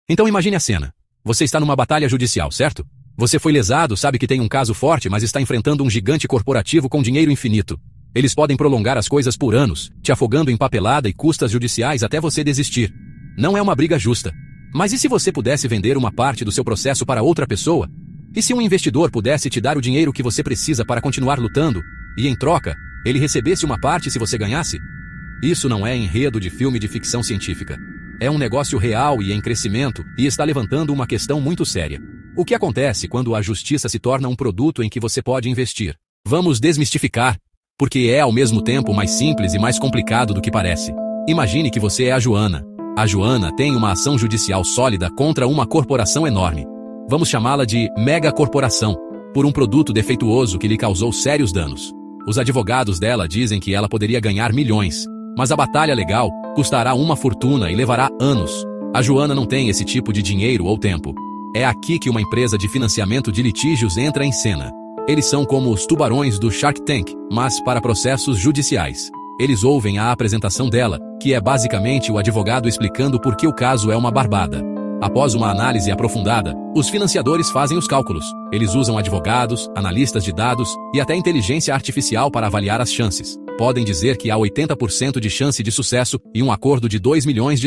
Então imagine a cena. Você está numa batalha judicial, certo? Você foi lesado, sabe que tem um caso forte, mas está enfrentando um gigante corporativo com dinheiro infinito. Eles podem prolongar as coisas por anos, te afogando em papelada e custas judiciais até você desistir. Não é uma briga justa. Mas e se você pudesse vender uma parte do seu processo para outra pessoa? E se um investidor pudesse te dar o dinheiro que você precisa para continuar lutando, e em troca, ele recebesse uma parte se você ganhasse? Isso não é enredo de filme de ficção científica. É um negócio real e em crescimento e está levantando uma questão muito séria. O que acontece quando a justiça se torna um produto em que você pode investir? Vamos desmistificar, porque é ao mesmo tempo mais simples e mais complicado do que parece. Imagine que você é a Joana. A Joana tem uma ação judicial sólida contra uma corporação enorme. Vamos chamá-la de mega corporação, por um produto defeituoso que lhe causou sérios danos. Os advogados dela dizem que ela poderia ganhar milhões, mas a batalha legal custará uma fortuna e levará anos. A Joana não tem esse tipo de dinheiro ou tempo. É aqui que uma empresa de financiamento de litígios entra em cena. Eles são como os tubarões do Shark Tank, mas para processos judiciais. Eles ouvem a apresentação dela, que é basicamente o advogado explicando por que o caso é uma barbada. Após uma análise aprofundada, os financiadores fazem os cálculos. Eles usam advogados, analistas de dados e até inteligência artificial para avaliar as chances. Podem dizer que há 80% de chance de sucesso e um acordo de $2 milhões.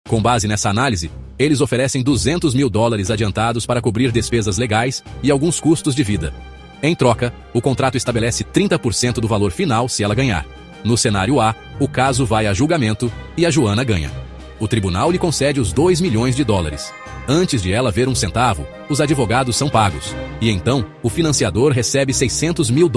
Com base nessa análise, eles oferecem $200 mil adiantados para cobrir despesas legais e alguns custos de vida. Em troca, o contrato estabelece 30% do valor final se ela ganhar. No cenário A, o caso vai a julgamento e a Joana ganha. O tribunal lhe concede os $2 milhões. Antes de ela ver um centavo, os advogados são pagos. E então, o financiador recebe $600 mil.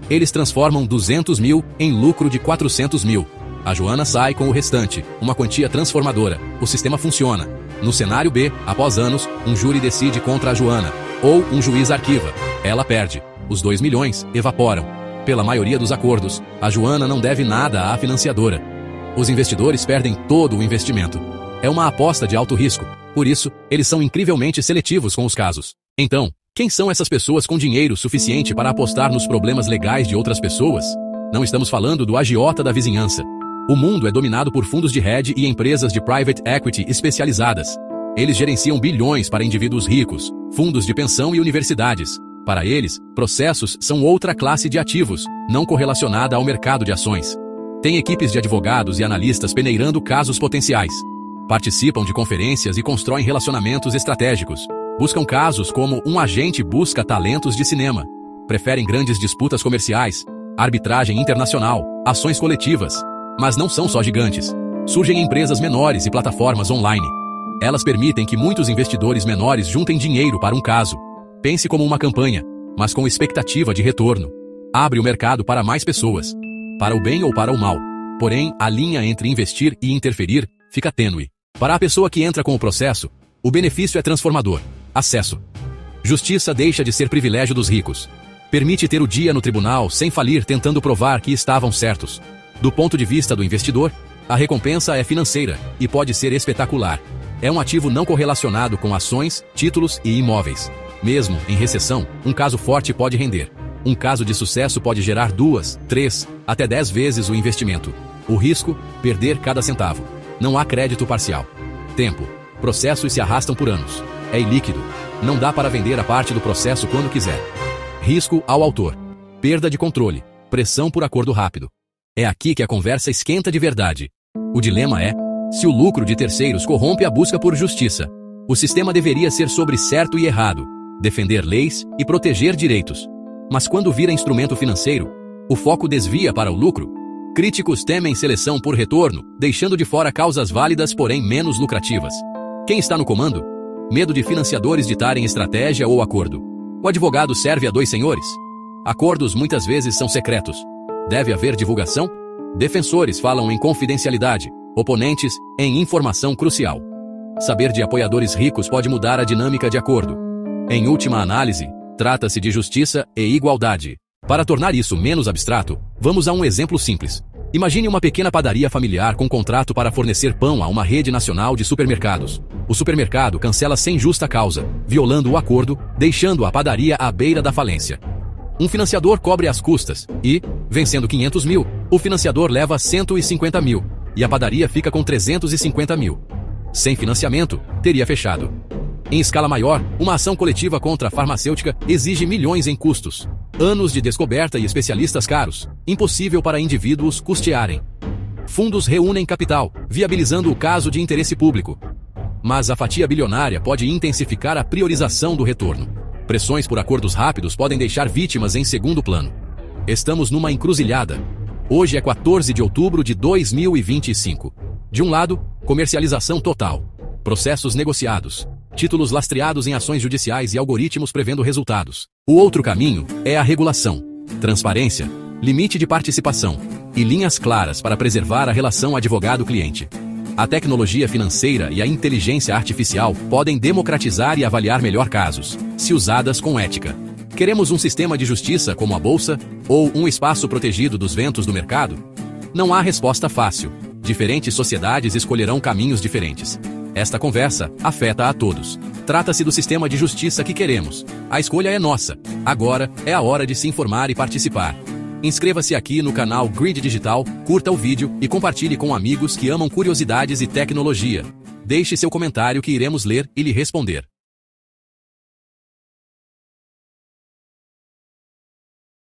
Eles transformam 200 mil em lucro de 400 mil. A Joana sai com o restante, uma quantia transformadora. O sistema funciona. No cenário B, após anos, um júri decide contra a Joana, ou um juiz arquiva. Ela perde. Os 2 milhões evaporam. Pela maioria dos acordos, a Joana não deve nada à financiadora. Os investidores perdem todo o investimento. É uma aposta de alto risco. Por isso, eles são incrivelmente seletivos com os casos. Então, quem são essas pessoas com dinheiro suficiente para apostar nos problemas legais de outras pessoas? Não estamos falando do agiota da vizinhança. O mundo é dominado por fundos de hedge e empresas de private equity especializadas. Eles gerenciam bilhões para indivíduos ricos, fundos de pensão e universidades. Para eles, processos são outra classe de ativos, não correlacionada ao mercado de ações. Tem equipes de advogados e analistas peneirando casos potenciais. Participam de conferências e constroem relacionamentos estratégicos. Buscam casos como um agente busca talentos de cinema. Preferem grandes disputas comerciais, arbitragem internacional, ações coletivas. Mas não são só gigantes. Surgem empresas menores e plataformas online. Elas permitem que muitos investidores menores juntem dinheiro para um caso. Pense como uma campanha, mas com expectativa de retorno. Abre o mercado para mais pessoas, para o bem ou para o mal. Porém, a linha entre investir e interferir fica tênue. Para a pessoa que entra com o processo, o benefício é transformador. Acesso. Justiça deixa de ser privilégio dos ricos. Permite ter o dia no tribunal sem falir tentando provar que estavam certos. Do ponto de vista do investidor, a recompensa é financeira e pode ser espetacular. É um ativo não correlacionado com ações, títulos e imóveis. Mesmo em recessão, um caso forte pode render. Um caso de sucesso pode gerar 2, 3, até 10 vezes o investimento. O risco? Perder cada centavo. Não há crédito parcial. Tempo. Processos se arrastam por anos. É ilíquido. Não dá para vender a parte do processo quando quiser. Risco ao autor. Perda de controle. Pressão por acordo rápido. É aqui que a conversa esquenta de verdade. O dilema é: se o lucro de terceiros corrompe a busca por justiça, o sistema deveria ser sobre certo e errado, defender leis e proteger direitos. Mas quando vira instrumento financeiro, o foco desvia para o lucro. Críticos temem seleção por retorno, deixando de fora causas válidas, porém menos lucrativas. Quem está no comando? Medo de financiadores ditarem estratégia ou acordo. O advogado serve a 2 senhores? Acordos muitas vezes são secretos. Deve haver divulgação? Defensores falam em confidencialidade, oponentes em informação crucial. Saber de apoiadores ricos pode mudar a dinâmica de acordo. Em última análise, trata-se de justiça e igualdade. Para tornar isso menos abstrato, vamos a um exemplo simples. Imagine uma pequena padaria familiar com contrato para fornecer pão a uma rede nacional de supermercados. O supermercado cancela sem justa causa, violando o acordo, deixando a padaria à beira da falência. Um financiador cobre as custas e, vencendo 500 mil, o financiador leva 150 mil e a padaria fica com 350 mil. Sem financiamento, teria fechado. Em escala maior, uma ação coletiva contra a farmacêutica exige milhões em custos. Anos de descoberta e especialistas caros, impossível para indivíduos custearem. Fundos reúnem capital, viabilizando o caso de interesse público. Mas a fatia bilionária pode intensificar a priorização do retorno. Pressões por acordos rápidos podem deixar vítimas em segundo plano. Estamos numa encruzilhada. Hoje é 14 de outubro de 2025. De um lado, comercialização total. Processos negociados. Títulos lastreados em ações judiciais e algoritmos prevendo resultados. O outro caminho é a regulação. Transparência, limite de participação e linhas claras para preservar a relação advogado-cliente. A tecnologia financeira e a inteligência artificial podem democratizar e avaliar melhor casos, se usadas com ética. Queremos um sistema de justiça como a Bolsa ou um espaço protegido dos ventos do mercado? Não há resposta fácil. Diferentes sociedades escolherão caminhos diferentes. Esta conversa afeta a todos. Trata-se do sistema de justiça que queremos. A escolha é nossa. Agora é a hora de se informar e participar. Inscreva-se aqui no canal Grid Digital, curta o vídeo e compartilhe com amigos que amam curiosidades e tecnologia. Deixe seu comentário que iremos ler e lhe responder.